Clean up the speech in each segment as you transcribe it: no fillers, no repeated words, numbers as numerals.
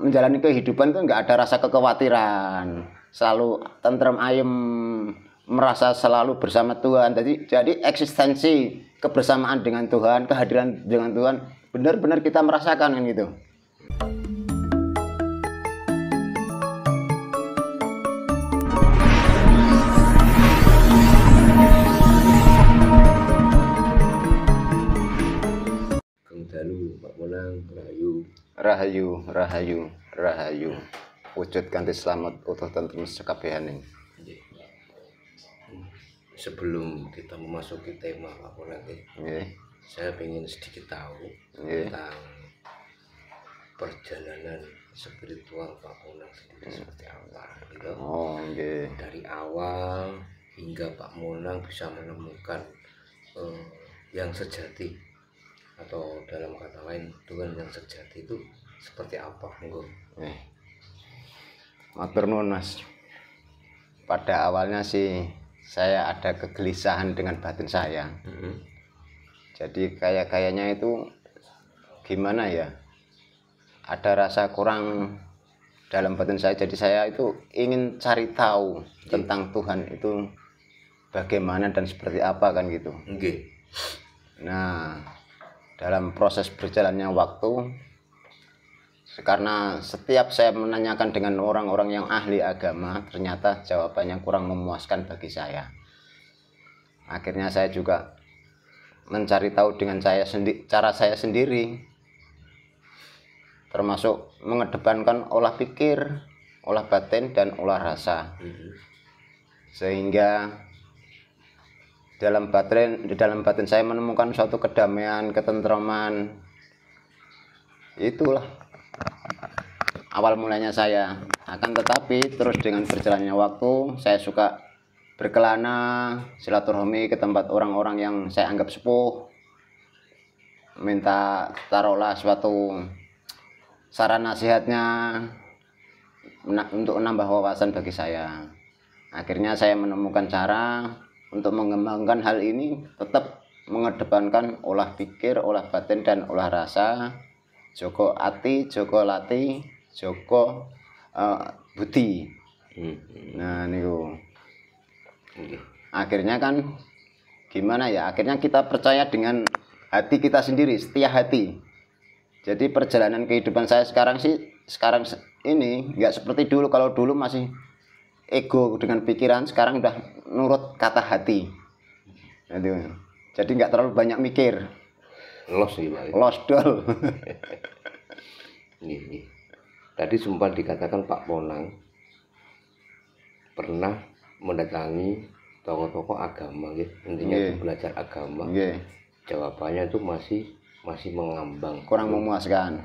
menjalani kehidupan itu nggak ada rasa kekhawatiran, selalu tentrem ayem, merasa selalu bersama Tuhan. Jadi eksistensi kebersamaan dengan Tuhan, kehadiran dengan Tuhan, benar-benar kita merasakan kan gitu. Pak Monang, Rahayu. Wujud kanthi slamet utuh tentrem sekabehaning. Sebelum kita memasuki tema Pak Monang, saya ingin sedikit tahu tentang perjalanan spiritual Pak Monang sendiri seperti apa gitu. Dari awal hingga Pak Monang bisa menemukan yang sejati, atau dalam kata lain Tuhan yang sejati itu seperti apa? Matur nuwun Mas. Pada awalnya sih saya ada kegelisahan dengan batin saya. Jadi kayaknya itu gimana ya? Ada rasa kurang dalam batin saya. Jadi saya itu ingin cari tahu tentang Tuhan itu bagaimana dan seperti apa kan gitu. Nah, dalam proses berjalannya waktu, karena setiap saya menanyakan dengan orang-orang yang ahli agama, ternyata jawabannya kurang memuaskan bagi saya. Akhirnya saya juga mencari tahu dengan cara saya sendiri, termasuk mengedepankan olah pikir, olah batin, dan olah rasa. Sehingga dalam batin saya menemukan suatu kedamaian, ketentraman. Itulah awal mulanya saya. Akan tetapi terus dengan berjalannya waktu, saya suka berkelana, silaturahmi ke tempat orang-orang yang saya anggap sepuh, minta taruhlah suatu saran nasihatnya untuk menambah wawasan bagi saya. Akhirnya saya menemukan cara untuk mengembangkan hal ini, tetap mengedepankan olah pikir, olah batin, dan olah rasa, joko ati, joko lati, joko budi. Nah niku. Akhirnya kan gimana ya? Akhirnya kita percaya dengan hati kita sendiri, setia hati. Jadi perjalanan kehidupan saya sekarang ini nggak seperti dulu. Kalau dulu masih ego dengan pikiran, sekarang udah nurut kata hati. Jadi nggak terlalu banyak mikir. Los dol. Tadi sempat dikatakan Pak Monang pernah mendatangi tokoh-tokoh agama, intinya itu belajar agama. Jawabannya itu masih mengambang, kurang memuaskan.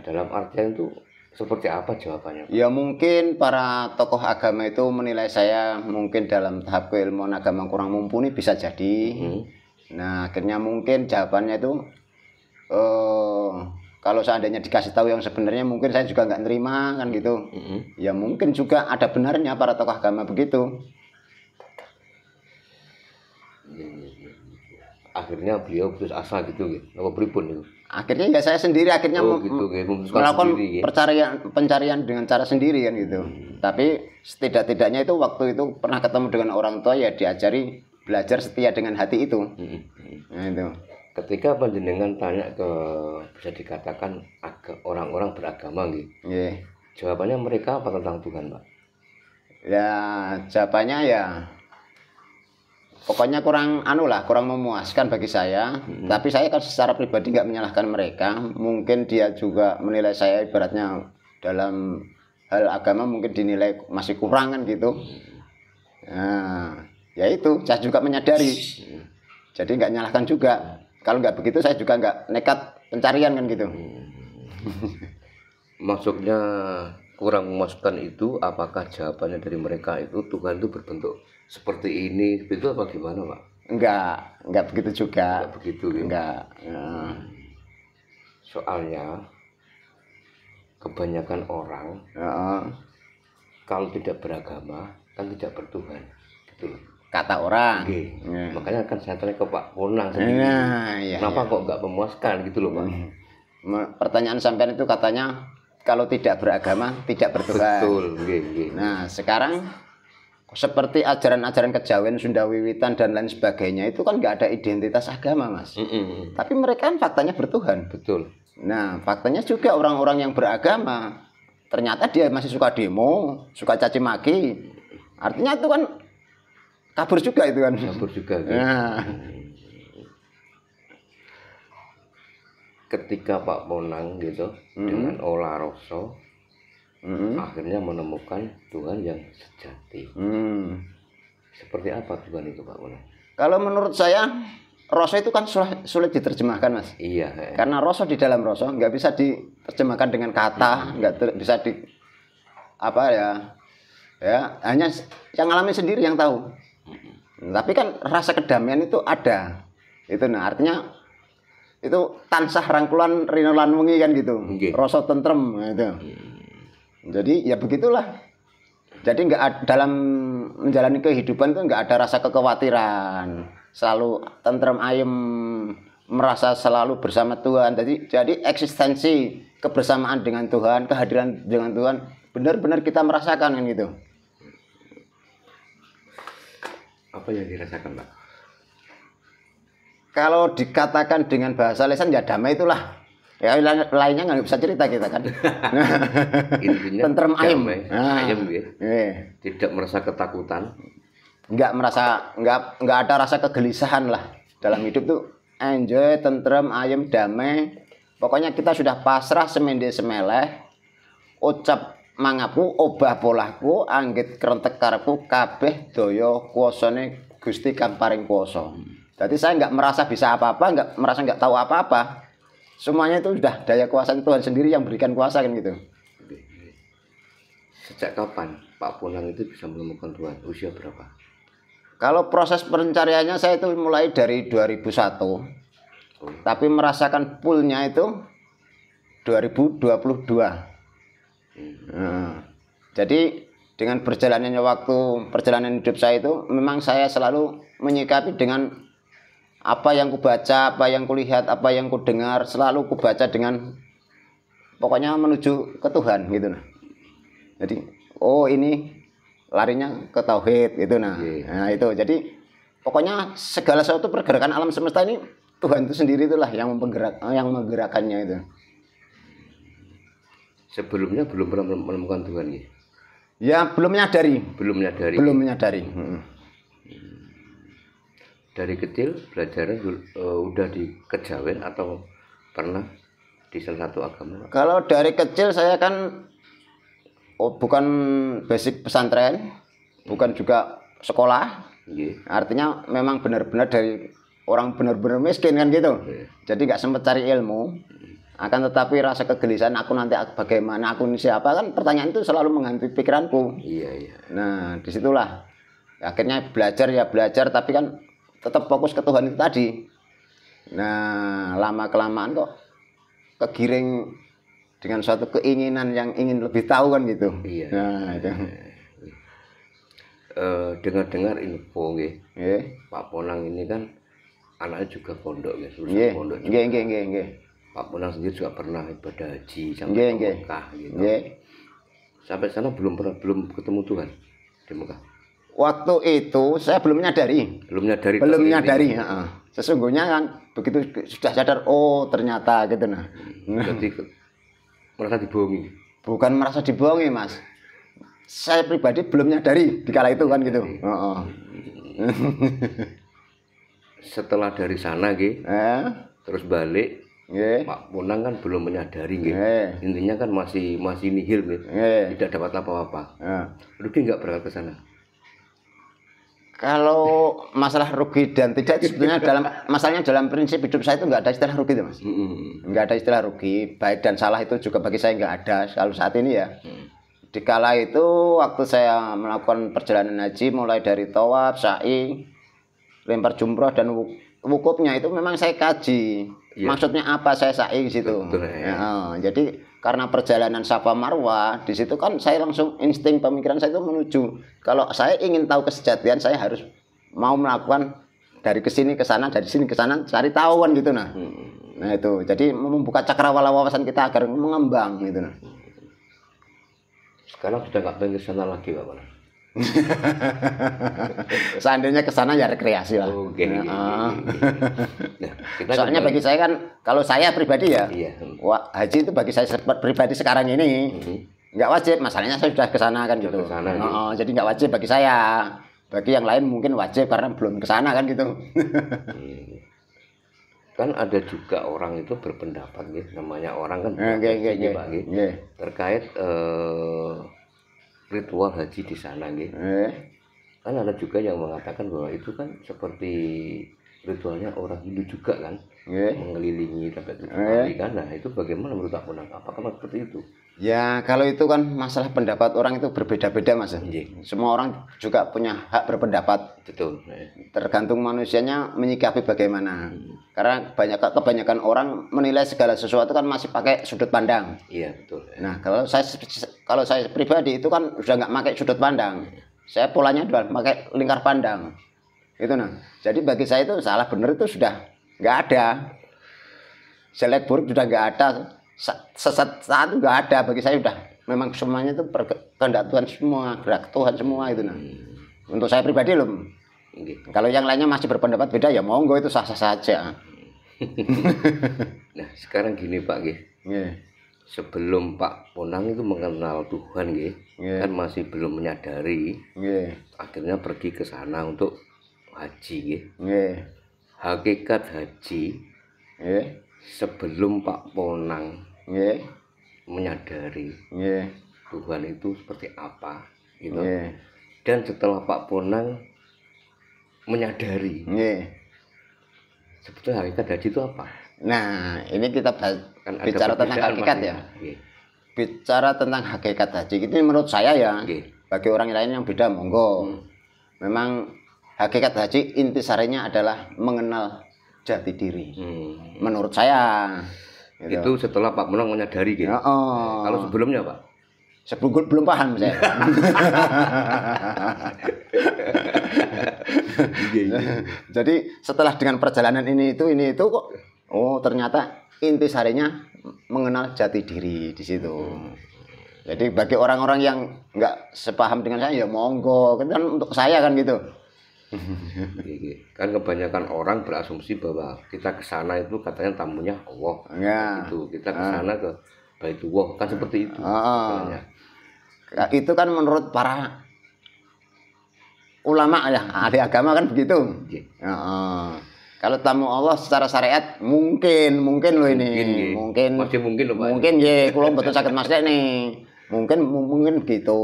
Dalam artian itu seperti apa jawabannya? Ya mungkin para tokoh agama itu menilai saya mungkin dalam tahap keilmuan agama kurang mumpuni, bisa jadi. Nah akhirnya mungkin jawabannya itu kalau seandainya dikasih tahu yang sebenarnya mungkin saya juga nggak nerima kan gitu. Ya mungkin juga ada benarnya para tokoh agama begitu. Akhirnya beliau putus asa gitu, apa pripun itu? Akhirnya ya saya sendiri melakukan pencarian dengan cara sendiri kan gitu. Tapi setidak-tidaknya itu waktu itu pernah ketemu dengan orang tua, ya diajari belajar setia dengan hati itu. Nah itu. Ketika panjenengan tanya ke, bisa dikatakan orang-orang beragama gitu. Jawabannya mereka apa tentang Tuhan, Pak? Ya jawabannya ya pokoknya kurang memuaskan bagi saya. Tapi saya kan secara pribadi nggak menyalahkan mereka. Mungkin dia juga menilai saya ibaratnya dalam hal agama mungkin dinilai masih kurang kan gitu. Nah, ya itu saya juga menyadari. Jadi nggak menyalahkan juga. Kalau nggak begitu saya juga nggak nekat pencarian kan gitu. Maksudnya kurang memuaskan itu, apakah jawabannya dari mereka itu Tuhan itu berbentuk seperti ini, itu apa gimana, Pak? Enggak begitu juga. Enggak begitu ya? Enggak. Soalnya kebanyakan orang kalau tidak beragama kan tidak bertuhan, gitu loh. Kata orang. Makanya kan saya tanya ke Pak Monang sendiri. Kenapa kok enggak memuaskan gitu loh, Pak? Pertanyaan sampean itu katanya kalau tidak beragama tidak bertuhan. Betul, nggih. Nah, sekarang seperti ajaran-ajaran kejawen Sunda Wiwitan dan lain sebagainya itu kan nggak ada identitas agama, Mas. Tapi mereka kan faktanya bertuhan. Betul. Nah, faktanya juga orang-orang yang beragama ternyata dia masih suka demo, suka caci maki. Artinya itu kan kabur juga itu kan. Kabur juga. Nah. Ketika Pak Monang gitu dengan olah rasa akhirnya menemukan Tuhan yang sejati. Seperti apa Tuhan itu Pak Monang? Kalau menurut saya rasa itu kan sulit diterjemahkan, Mas. Iya. Karena rasa di dalam rasa nggak bisa diterjemahkan dengan kata, nggak bisa di apa ya hanya yang ngalamin sendiri yang tahu. Tapi kan rasa kedamaian itu ada. Itu nah artinya itu tansah rangkulan rino lan wengi kan gitu. Rasa tentrem gitu. Jadi ya begitulah. Jadi dalam menjalani kehidupan itu nggak ada rasa kekhawatiran, selalu tentrem ayem, merasa selalu bersama Tuhan. Jadi eksistensi kebersamaan dengan Tuhan, kehadiran dengan Tuhan benar-benar kita merasakan kan gitu. Apa yang dirasakan, Pak? Kalau dikatakan dengan bahasa lisan ya damai itulah. Ya lainnya nggak bisa cerita kita kan. Intinya tentrem ayem. Ayem ya. Tidak merasa ketakutan. Nggak ada rasa kegelisahan lah dalam hidup tuh. Enjoy, tentrem, ayem, damai. Pokoknya kita sudah pasrah semende semeleh. Ucap mangaku, obah polahku, anggit kerentek karepku, kabeh daya kuasane Gusti kang paring kuasa. Jadi saya nggak merasa bisa apa-apa, nggak tahu apa-apa. Semuanya itu sudah daya kuasa Tuhan sendiri yang berikan kuasa kan gitu. Sejak kapan Pak Ponang itu bisa menemukan Tuhan? Usia berapa? Kalau proses pencariannya saya itu mulai dari 2001. Tapi merasakan fullnya itu 2022. Jadi dengan perjalanan hidup saya itu memang saya selalu menyikapi dengan apa yang kubaca, apa yang kulihat, apa yang kudengar, selalu kubaca dengan pokoknya menuju ke Tuhan gitu nah. Jadi ini larinya ke tauhid gitu nah. Nah itu jadi pokoknya segala sesuatu pergerakan alam semesta ini Tuhan itu sendiri itulah yang menggerakkannya itu. Sebelumnya belum pernah menemukan Tuhan ya? Ya belum menyadari. Belum menyadari. Dari kecil belajarnya udah di kejawen atau pernah di salah satu agama? Kalau dari kecil saya kan bukan basic pesantren, bukan juga sekolah. Artinya memang benar-benar dari orang benar-benar miskin kan gitu. Jadi nggak sempat cari ilmu. Akan tetapi rasa kegelisahan aku nanti bagaimana, aku ini siapa kan pertanyaan itu selalu menghantui pikiranku. Iya. Nah disitulah akhirnya belajar tapi kan tetap fokus ke Tuhan itu tadi. Nah lama kelamaan kok kegiring dengan suatu keinginan yang ingin lebih tahu kan gitu. Iya. Nah itu. Dengar info Pak Ponang ini kan anaknya juga pondok ya, pondok juga. Nggih. Pak Ponang sendiri juga pernah ibadah haji sampai ke Mekah gitu. Sampai sana belum ketemu Tuhan di Mekah. Waktu itu saya belum menyadari. Sesungguhnya kan begitu sudah sadar, ternyata gitu nah. Jadi merasa dibohongi. Bukan merasa dibohongi, Mas. Saya pribadi belum menyadari di kala itu kan gitu. Setelah dari sana terus balik. Pak Ponang kan belum menyadari intinya kan masih nihil tidak dapat apa-apa. Rugi nggak berangkat ke sana? Kalau masalah rugi dan tidak sebetulnya masalahnya dalam prinsip hidup saya itu nggak ada istilah rugi, Mas. Nggak ada istilah rugi, baik dan salah itu juga bagi saya nggak ada kalau saat ini ya. Di kala itu waktu saya melakukan perjalanan haji mulai dari tawaf, sa'i, lempar jumroh dan wukufnya itu memang saya kaji. Maksudnya apa saya sa'i di situ. Jadi karena perjalanan Safa Marwah di situ kan saya langsung insting pemikiran saya itu menuju kalau saya ingin tahu kesejatian saya harus mau melakukan dari kesini ke sana, dari sini ke sana cari tahuan gitu nah. Nah itu jadi membuka cakrawala wawasan kita agar mengembang gitu nah. Sekarang sudah nggak pengen ke sana lagi Pak Monang. Seandainya ke sana ya rekreasi lah. Oke. Nah, kita soalnya bagi saya kan, kalau saya pribadi ya, iya. Haji itu bagi saya pribadi sekarang ini nggak wajib. Masalahnya saya sudah ke sana kan gitu. Kesana, jadi nggak wajib bagi saya. Bagi yang lain mungkin wajib karena belum ke sana kan gitu. Kan ada juga orang itu berpendapat gitu, namanya orang kan Pak, terkait ritual haji di sana gitu. Kan ada juga yang mengatakan bahwa itu kan seperti ritualnya orang Hindu juga kan, mengelilingi tempat itu kan. Nah itu bagaimana menurut Pak Monang? Apakah seperti itu? Ya kalau itu kan masalah pendapat orang itu berbeda-beda Mas. Semua orang juga punya hak berpendapat. Betul. Tergantung manusianya menyikapi bagaimana. Karena kebanyakan orang menilai segala sesuatu kan masih pakai sudut pandang. Iya betul. Nah kalau saya pribadi itu kan sudah nggak pakai sudut pandang. Saya polanya udah pakai lingkar pandang. Itu nah. Jadi bagi saya itu salah benar itu sudah nggak ada. Jelek buruk sudah nggak ada. Sesat saat itu nggak ada. Bagi saya sudah memang semuanya itu kehendak Tuhan semua, gerak Tuhan semua itu nah. Untuk saya pribadi loh. Kalau yang lainnya masih berpendapat beda ya monggo itu sah-sah saja. Nah sekarang gini Pak sebelum Pak Monang itu mengenal Tuhan kan masih belum menyadari, akhirnya pergi ke sana untuk haji hakikat haji sebelum Pak Monang menyadari Tuhan itu seperti apa gitu. Dan setelah Pak Monang menyadari sebetulnya hakikat haji itu apa? Nah ini kita bicara tentang hakikat ya. Bicara tentang hakikat haji itu menurut saya ya, bagi orang lain yang beda monggo. Memang hakikat haji intisarinya adalah mengenal jati diri. Menurut saya gitu. Itu setelah Pak Monang menyadari gitu. Kalau sebelumnya Pak? Sebelum belum paham saya. Jadi setelah dengan perjalanan ini itu kok ternyata intisarinya mengenal jati diri di situ. Jadi bagi orang-orang yang nggak sepaham dengan saya ya monggo kan untuk saya kan gitu. Kan kebanyakan orang berasumsi bahwa kita ke sana itu katanya tamunya Allah. Gitu. Kita ke sana ke Baitullah kan seperti itu. Itu kan menurut para ulama ya, ahli agama kan begitu. Kalau tamu Allah secara syariat mungkin loh ini. Mungkin loh Pak. Mungkin kula mboten saged maksud nih. Mungkin begitu.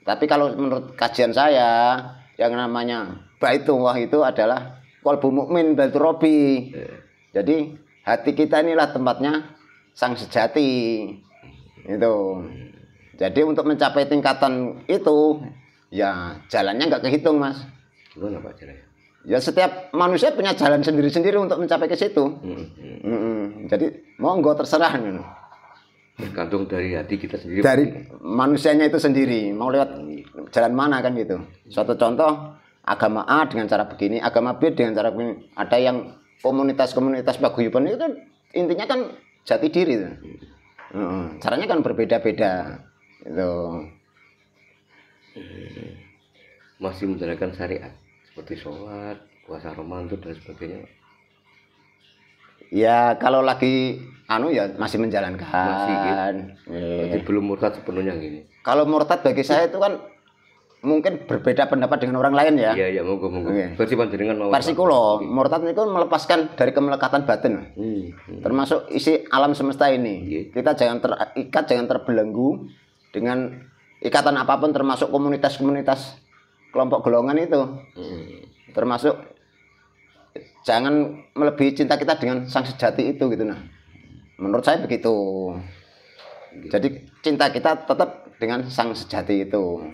Tapi kalau menurut kajian saya yang namanya Baitullah itu adalah qalbu mukmin baitur rabbi. Jadi hati kita inilah tempatnya sang sejati. Itu. Jadi untuk mencapai tingkatan itu ya jalannya nggak kehitung Mas. Gimana Pak caranya? Ya setiap manusia punya jalan sendiri-sendiri untuk mencapai ke situ. Jadi monggo terserah. Tergantung dari hati kita sendiri. Dari manusianya itu sendiri mau lewat jalan mana kan gitu. Suatu contoh agama A dengan cara begini, agama B dengan cara begini. Ada yang komunitas paguyuban itu kan intinya kan jati diri. Caranya kan berbeda-beda. Itu masih menjalankan syariat seperti sholat, puasa Ramadan dan sebagainya. Ya kalau lagi ya masih menjalankan. Masih Berarti belum murtad sepenuhnya gini. Kalau murtad bagi saya itu kan mungkin berbeda pendapat dengan orang lain ya. Iya monggo. Versi panjenengan mau. Versi kula, murtad itu melepaskan dari kemelekatan batin. Termasuk isi alam semesta ini. Kita jangan terikat, jangan terbelenggu dengan ikatan apapun, termasuk komunitas-komunitas kelompok golongan itu. Termasuk jangan melebihi cinta kita dengan sang sejati itu gitu nah. Menurut saya begitu. Jadi cinta kita tetap dengan sang sejati itu.